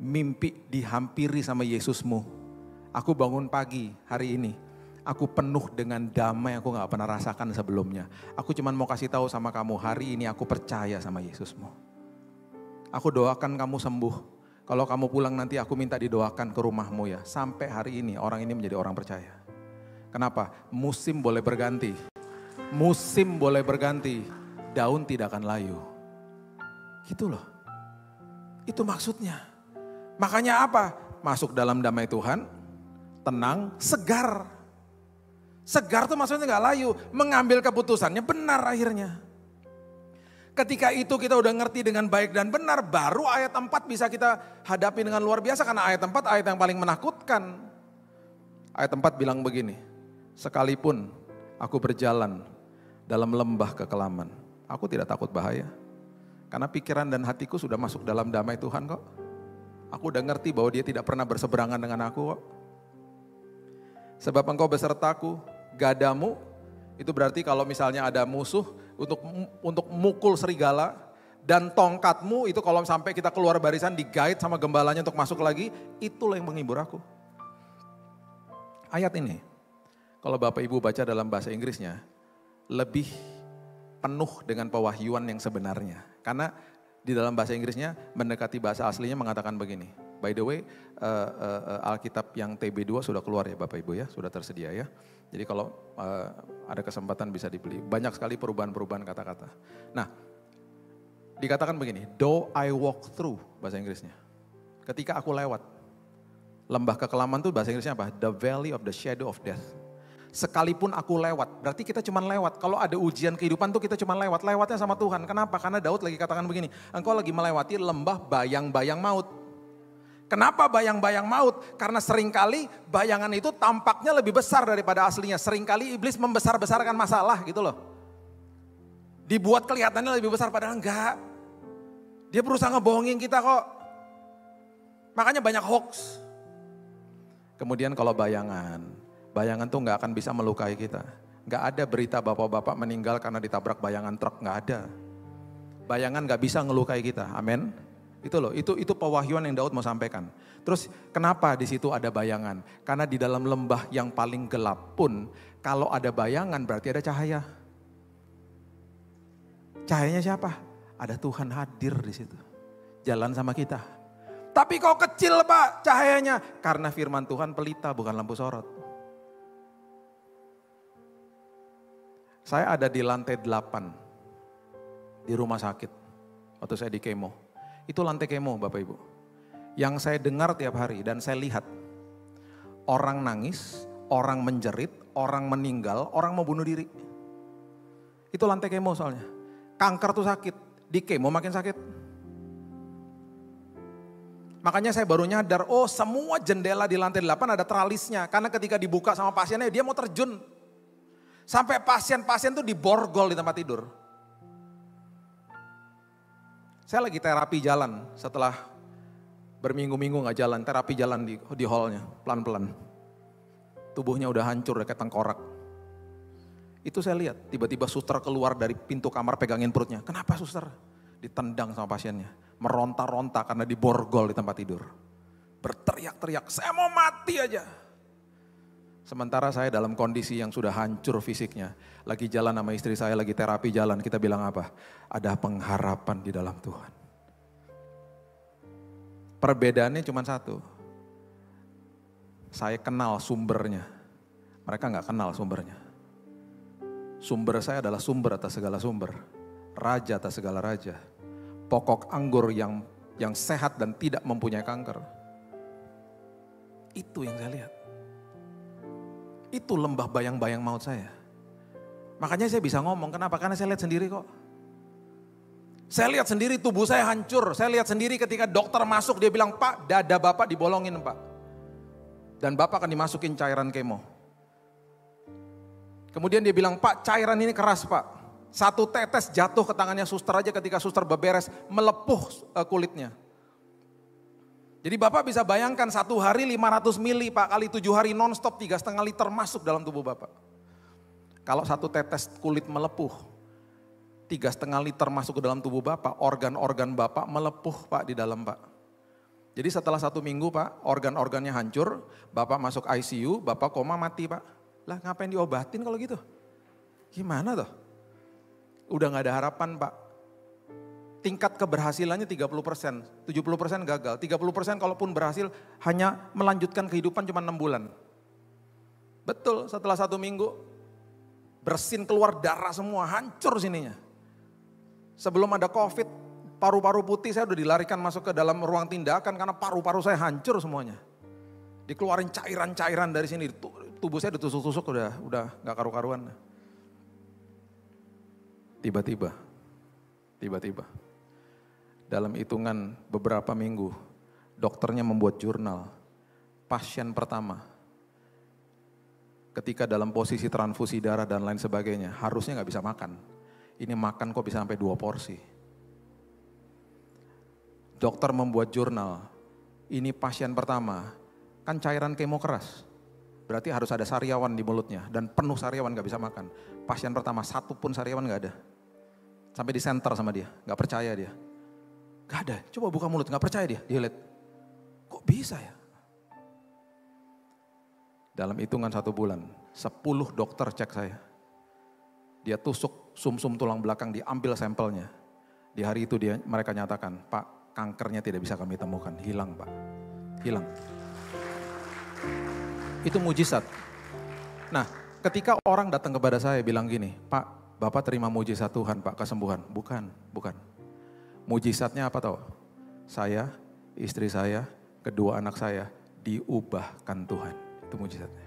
mimpi dihampiri sama Yesusmu. Aku bangun pagi hari ini, aku penuh dengan damai yang aku gak pernah rasakan sebelumnya. Aku cuma mau kasih tahu sama kamu, hari ini aku percaya sama Yesusmu. Aku doakan kamu sembuh. Kalau kamu pulang nanti aku minta didoakan ke rumahmu ya. Sampai hari ini orang ini menjadi orang percaya. Kenapa? Musim boleh berganti. Musim boleh berganti. Daun tidak akan layu. Gitu loh. Itu maksudnya. Makanya apa? Masuk dalam damai Tuhan. Tenang, segar. Segar tuh maksudnya gak layu. Mengambil keputusannya benar akhirnya. Ketika itu kita udah ngerti dengan baik dan benar, baru ayat 4 bisa kita hadapi dengan luar biasa. Karena ayat 4 ayat yang paling menakutkan. Ayat 4 bilang begini, sekalipun aku berjalan dalam lembah kekelaman, aku tidak takut bahaya. Karena pikiran dan hatiku sudah masuk dalam damai Tuhan kok. Aku udah ngerti bahwa dia tidak pernah berseberangan dengan aku kok. Sebab engkau besertaku, gadamu, itu berarti kalau misalnya ada musuh, untuk mukul serigala, dan tongkatmu itu kalau sampai kita keluar barisan digait sama gembalanya untuk masuk lagi, itulah yang menghibur aku. Ayat ini, kalau Bapak Ibu baca dalam bahasa Inggrisnya, lebih penuh dengan pewahyuan yang sebenarnya. Karena di dalam bahasa Inggrisnya mendekati bahasa aslinya mengatakan begini. By the way, Alkitab yang TB2 sudah keluar ya Bapak Ibu ya, sudah tersedia ya. Jadi kalau ada kesempatan bisa dibeli. Banyak sekali perubahan-perubahan kata-kata. Nah, dikatakan begini, though I walk through, bahasa Inggrisnya. Ketika aku lewat, lembah kekelaman itu bahasa Inggrisnya apa? The valley of the shadow of death. Sekalipun aku lewat, berarti kita cuma lewat. Kalau ada ujian kehidupan tuh kita cuma lewat. Lewatnya sama Tuhan. Kenapa? Karena Daud lagi katakan begini, engkau lagi melewati lembah bayang-bayang maut. Kenapa bayang-bayang maut? Karena seringkali bayangan itu tampaknya lebih besar daripada aslinya. Seringkali iblis membesar-besarkan masalah gitu loh. Dibuat kelihatannya lebih besar padahal enggak. Dia berusaha ngebohongin kita kok. Makanya banyak hoax. Kemudian kalau bayangan tuh enggak akan bisa melukai kita. Enggak ada berita bapak-bapak meninggal karena ditabrak bayangan truk, enggak ada. Bayangan enggak bisa ngelukai kita, amin. Itu loh, itu pewahyuan yang Daud mau sampaikan. Terus kenapa di situ ada bayangan? Karena di dalam lembah yang paling gelap pun, kalau ada bayangan berarti ada cahaya. Cahayanya siapa? Ada Tuhan hadir di situ. Jalan sama kita. Tapi kok kecil Pak cahayanya? Karena firman Tuhan pelita bukan lampu sorot. Saya ada di lantai 8 di rumah sakit. waktu saya di kemo. Itu lantai kemo Bapak Ibu. Yang saya dengar tiap hari dan saya lihat. Orang nangis, orang menjerit, orang meninggal, orang mau bunuh diri. Itu lantai kemo soalnya. Kanker tuh sakit, di kemo makin sakit. Makanya saya baru nyadar, oh semua jendela di lantai 8 ada tralisnya. Karena ketika dibuka sama pasiennya dia mau terjun. Sampai pasien-pasien tuh diborgol di tempat tidur. Saya lagi terapi jalan setelah berminggu-minggu gak jalan. Terapi jalan di hallnya, pelan-pelan. Tubuhnya udah hancur kayak tengkorak. Itu saya lihat, tiba-tiba suster keluar dari pintu kamar pegangin perutnya. Kenapa suster? Ditendang sama pasiennya. Meronta-ronta karena diborgol di tempat tidur. Berteriak-teriak, saya mau mati aja. Sementara saya dalam kondisi yang sudah hancur fisiknya. Lagi jalan sama istri saya, lagi terapi jalan. Kita bilang apa? Ada pengharapan di dalam Tuhan. Perbedaannya cuma satu. Saya kenal sumbernya. Mereka gak kenal sumbernya. Sumber saya adalah sumber atas segala sumber. Raja atas segala raja. Pokok anggur yang sehat dan tidak mempunyai kanker. Itu yang saya lihat. Itu lembah bayang-bayang maut saya. Makanya saya bisa ngomong, kenapa? Karena saya lihat sendiri kok. Saya lihat sendiri tubuh saya hancur. Saya lihat sendiri ketika dokter masuk dia bilang, Pak dada Bapak dibolongin Pak. Dan Bapak akan dimasukin cairan kemo. Kemudian dia bilang, Pak cairan ini keras Pak. Satu tetes jatuh ke tangannya suster aja ketika suster beberes melepuh kulitnya. Jadi Bapak bisa bayangkan 1 hari 500 mili Pak kali 7 hari nonstop 3,5 liter masuk dalam tubuh Bapak. Kalau satu tetes kulit melepuh 3,5 liter masuk ke dalam tubuh Bapak, organ-organ Bapak melepuh Pak di dalam Pak. Jadi setelah 1 minggu Pak organ-organnya hancur, Bapak masuk ICU, Bapak koma mati Pak. Lah ngapain diobatin kalau gitu? Gimana tuh? Udah gak ada harapan Pak. Tingkat keberhasilannya 30%, 70% gagal. 30% kalaupun berhasil hanya melanjutkan kehidupan cuma 6 bulan. Betul, setelah 1 minggu bersin keluar darah semua, hancur sininya. Sebelum ada COVID, paru-paru putih saya udah dilarikan masuk ke dalam ruang tindakan karena paru-paru saya hancur semuanya. Dikeluarin cairan-cairan dari sini, tubuh saya ditusuk-tusuk udah gak karu-karuan. Tiba-tiba, dalam hitungan beberapa minggu, dokternya membuat jurnal. Pasien pertama, ketika dalam posisi transfusi darah dan lain sebagainya, harusnya gak bisa makan. Ini makan kok bisa sampai 2 porsi. Dokter membuat jurnal, ini pasien pertama, kan cairan kemo keras. Berarti harus ada sariawan di mulutnya dan penuh sariawan gak bisa makan. Pasien pertama 1 pun sariawan gak ada. Sampai di center sama dia, gak percaya dia. Gak ada, coba buka mulut, gak percaya dia lihat. Kok bisa ya? Dalam hitungan 1 bulan, 10 dokter cek saya. Dia tusuk sumsum tulang belakang, diambil sampelnya. Di hari itu mereka nyatakan, Pak kankernya tidak bisa kami temukan, hilang Pak. Hilang. Itu mujizat. Nah ketika orang datang kepada saya bilang gini, Pak Bapak terima mujizat Tuhan Pak, kesembuhan. Bukan. Mujizatnya apa tahu? Saya, istri saya, kedua anak saya diubahkan Tuhan. Itu mujizatnya.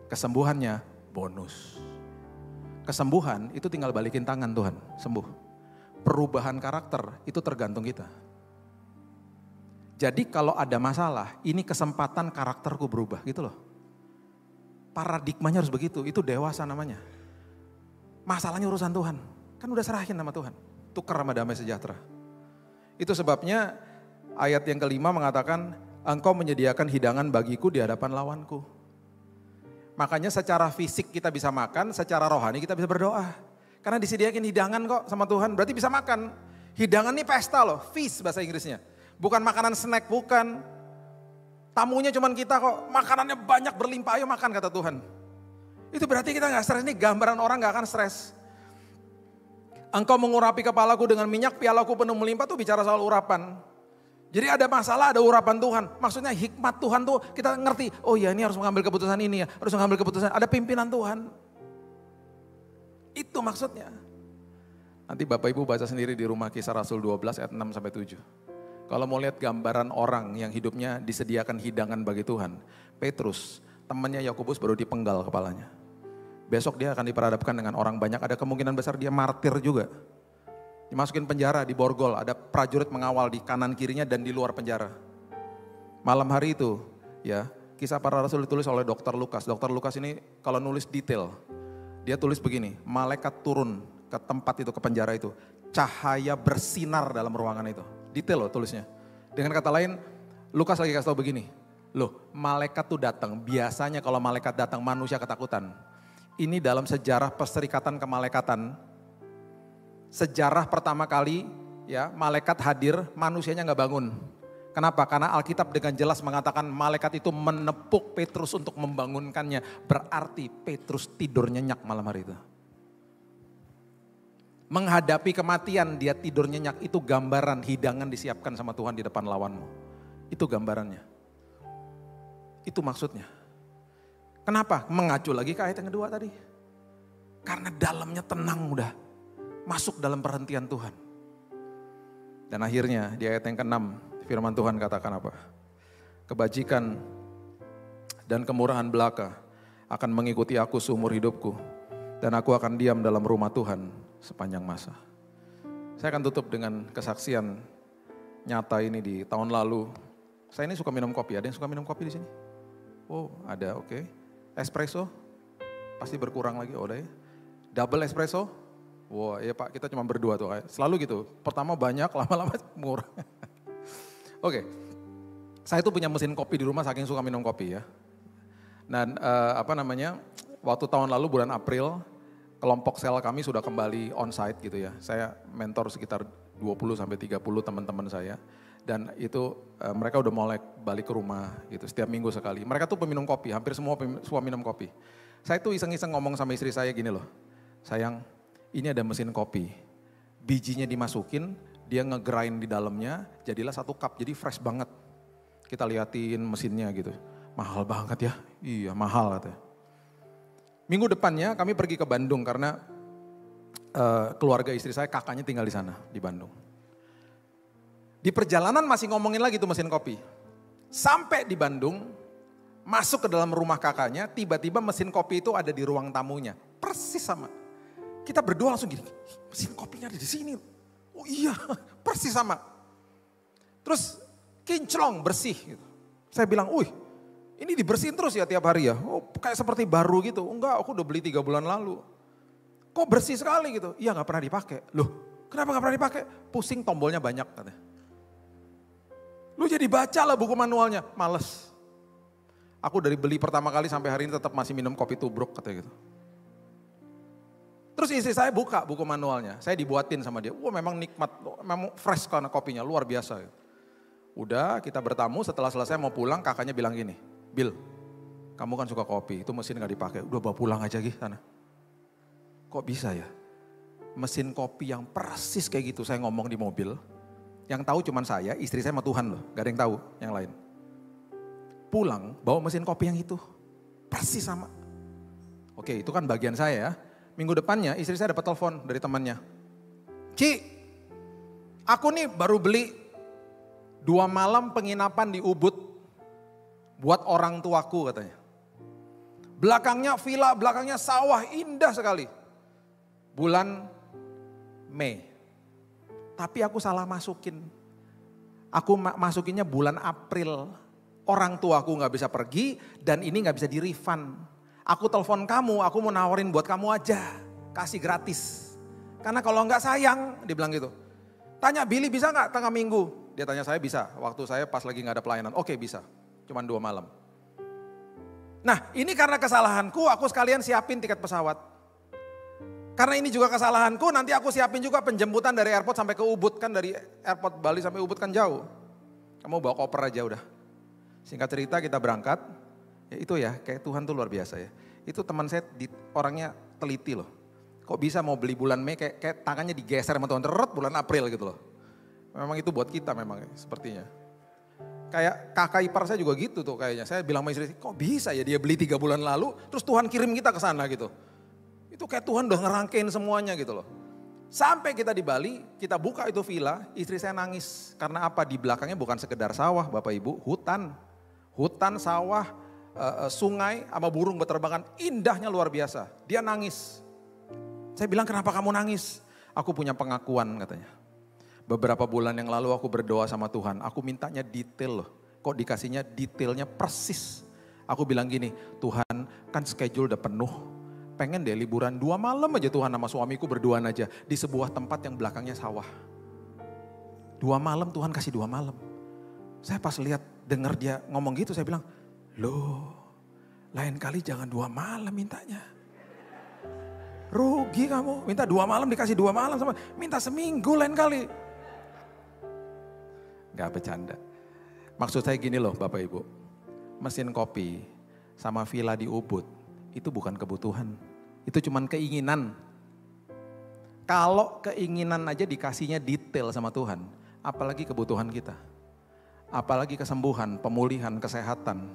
Kesembuhannya bonus. Kesembuhan itu tinggal balikin tangan Tuhan, sembuh. Perubahan karakter itu tergantung kita. Jadi kalau ada masalah, ini kesempatan karakterku berubah gitu loh. Paradigmanya harus begitu, itu dewasa namanya. Masalahnya urusan Tuhan, kan udah serahin sama Tuhan. Tukar sama damai sejahtera. Itu sebabnya ayat yang kelima mengatakan, engkau menyediakan hidangan bagiku di hadapan lawanku. Makanya secara fisik kita bisa makan, secara rohani kita bisa berdoa. Karena disediakan hidangan kok sama Tuhan, berarti bisa makan. Hidangan ini pesta loh, feast bahasa Inggrisnya. Bukan makanan snack, bukan. Tamunya cuman kita kok, makanannya banyak berlimpah, ayo makan kata Tuhan. Itu berarti kita gak stres, ini gambaran orang gak akan stres. Engkau mengurapi kepalaku dengan minyak, pialaku penuh melimpah tuh bicara soal urapan. Jadi ada masalah, ada urapan Tuhan. Maksudnya hikmat Tuhan tuh kita ngerti, oh ya ini harus mengambil keputusan ini ya, harus mengambil keputusan, ada pimpinan Tuhan. Itu maksudnya. Nanti Bapak Ibu baca sendiri di rumah, Kisah Rasul 12 ayat 6 sampai 7. Kalau mau lihat gambaran orang yang hidupnya disediakan hidangan bagi Tuhan, Petrus, temannya Yakobus baru dipenggal kepalanya. Besok dia akan diperhadapkan dengan orang banyak, ada kemungkinan besar dia martir juga. Dimasukin penjara, di borgol, ada prajurit mengawal di kanan kirinya dan di luar penjara. Malam hari itu, ya, Kisah Para Rasul ditulis oleh Dr. Lukas. Dr. Lukas ini kalau nulis detail, dia tulis begini, malaikat turun ke tempat itu, ke penjara itu. Cahaya bersinar dalam ruangan itu. Detail loh tulisnya. Dengan kata lain, Lukas lagi kasih tahu begini, loh malaikat tuh datang, biasanya kalau malaikat datang manusia ketakutan. Ini dalam sejarah perserikatan kemalaikatan, sejarah pertama kali ya malaikat hadir, manusianya nggak bangun. Kenapa? Karena Alkitab dengan jelas mengatakan malaikat itu menepuk Petrus untuk membangunkannya. Berarti Petrus tidur nyenyak malam hari itu. Menghadapi kematian dia tidur nyenyak, itu gambaran hidangan disiapkan sama Tuhan di depan lawanmu. Itu gambarannya. Itu maksudnya. Kenapa? Mengacu lagi ke ayat yang kedua tadi. Karena dalamnya tenang udah. Masuk dalam perhentian Tuhan. Dan akhirnya di ayat yang ke-6 firman Tuhan katakan apa? Kebajikan dan kemurahan belaka akan mengikuti aku seumur hidupku. Dan aku akan diam dalam rumah Tuhan sepanjang masa. Saya akan tutup dengan kesaksian nyata ini di tahun lalu. Saya ini suka minum kopi, ada yang suka minum kopi di sini? Oh ada, oke. Espresso? Pasti berkurang lagi, oh udah ya. Double espresso? Wah iya Pak, kita cuma berdua tuh. Selalu gitu, pertama banyak, lama-lama murah. Oke, saya tuh punya mesin kopi di rumah saking suka minum kopi ya. Dan waktu tahun lalu bulan April, kelompok sel kami sudah kembali onsite gitu ya. Saya mentor sekitar 20-30 teman-teman saya. Dan itu mereka udah mulai balik ke rumah gitu, setiap minggu sekali. Mereka tuh peminum kopi, hampir semua minum kopi. Saya tuh iseng-iseng ngomong sama istri saya gini loh. Sayang, ini ada mesin kopi. Bijinya dimasukin, dia nge-grind di dalamnya, jadilah 1 cup, jadi fresh banget. Kita liatin mesinnya gitu. Mahal banget ya, iya mahal katanya. Minggu depannya kami pergi ke Bandung karena keluarga istri saya, kakaknya tinggal di sana, di Bandung. Di perjalanan masih ngomongin lagi tuh mesin kopi. Sampai di Bandung, masuk ke dalam rumah kakaknya, tiba-tiba mesin kopi itu ada di ruang tamunya. Persis sama. Kita berdua langsung gini, mesin kopinya ada di sini. Oh iya, persis sama. Terus kinclong, bersih gitu. Saya bilang, ini dibersihin terus ya tiap hari ya? Oh kayak seperti baru gitu. Enggak, aku udah beli 3 bulan lalu. Kok bersih sekali gitu? Iya gak pernah dipakai. Loh, kenapa gak pernah dipakai? Pusing, tombolnya banyak katanya. Lu jadi baca lah buku manualnya. Males. Aku dari beli pertama kali sampai hari ini tetap masih minum kopi tubruk katanya gitu. Terus istri saya buka buku manualnya. Saya dibuatin sama dia. Wah memang nikmat, memang fresh karena kopinya, luar biasa. Udah kita bertamu, setelah selesai mau pulang kakaknya bilang gini. Bill, kamu kan suka kopi, itu mesin gak dipakai. Udah bawa pulang aja gitu sana. Kok bisa ya? Mesin kopi yang persis kayak gitu saya ngomong di mobil. Yang tahu cuman saya, istri saya sama Tuhan loh. Gak ada yang tahu yang lain. Pulang bawa mesin kopi yang itu. Persis sama. Oke itu kan bagian saya ya. Minggu depannya istri saya dapat telepon dari temannya. Ci, aku nih baru beli 2 malam penginapan di Ubud buat orang tuaku katanya. Belakangnya villa, belakangnya sawah, indah sekali. Bulan Mei. Tapi aku salah masukin. Aku masukinnya bulan April. Orang tuaku gak bisa pergi dan ini gak bisa di-refund. Aku telepon kamu, aku mau nawarin buat kamu aja. Kasih gratis. Karena kalau gak sayang, dia bilang gitu. Tanya Billy bisa gak tengah minggu? Dia tanya saya bisa, waktu saya pas lagi gak ada pelayanan. Oke bisa, cuman 2 malam. Nah ini karena kesalahanku, aku sekalian siapin tiket pesawat. Karena ini juga kesalahanku, nanti aku siapin juga penjemputan dari airport sampai ke Ubud. Kan dari airport Bali sampai Ubud kan jauh. Kamu bawa koper aja udah. Singkat cerita kita berangkat, ya itu ya kayak Tuhan tuh luar biasa ya. Itu teman saya orangnya teliti loh. Kok bisa mau beli bulan Mei kayak tangannya digeser sama Tuhan, terus bulan April gitu loh. Memang itu buat kita memang sepertinya. Kayak kakak ipar saya juga gitu tuh kayaknya. Saya bilang sama istri, kok bisa ya dia beli 3 bulan lalu, terus Tuhan kirim kita ke sana gitu. Itu kayak Tuhan udah ngerangkein semuanya gitu loh. Sampai kita di Bali, kita buka itu villa, istri saya nangis. Karena apa? Di belakangnya bukan sekedar sawah Bapak Ibu, hutan. Hutan, sawah, sungai sama burung berterbangan, indahnya luar biasa. Dia nangis. Saya bilang, kenapa kamu nangis? Aku punya pengakuan katanya. Beberapa bulan yang lalu aku berdoa sama Tuhan, aku mintanya detail loh. Kok dikasihnya detailnya persis. Aku bilang gini, Tuhan kan schedule udah penuh. Pengen deh liburan 2 malam aja Tuhan sama suamiku berduaan aja. Di sebuah tempat yang belakangnya sawah. 2 malam Tuhan kasih 2 malam. Saya pas lihat dengar dia ngomong gitu saya bilang, loh lain kali jangan 2 malam mintanya. Rugi kamu, minta 2 malam dikasih 2 malam, sama minta seminggu lain kali. Gak bercanda. Maksud saya gini loh Bapak Ibu, mesin kopi sama villa di Ubud itu bukan kebutuhan, itu cuman keinginan. Kalau keinginan aja dikasihnya detail sama Tuhan, apalagi kebutuhan kita. Apalagi kesembuhan, pemulihan, kesehatan.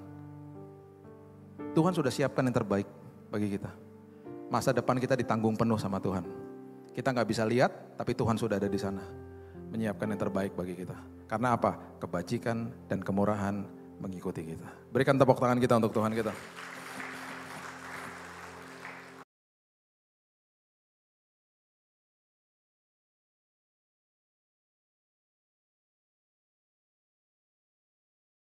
Tuhan sudah siapkan yang terbaik bagi kita. Masa depan kita ditanggung penuh sama Tuhan. Kita gak bisa lihat, tapi Tuhan sudah ada di sana. Menyiapkan yang terbaik bagi kita. Karena apa? Kebajikan dan kemurahan mengikuti kita. Berikan tepuk tangan kita untuk Tuhan kita.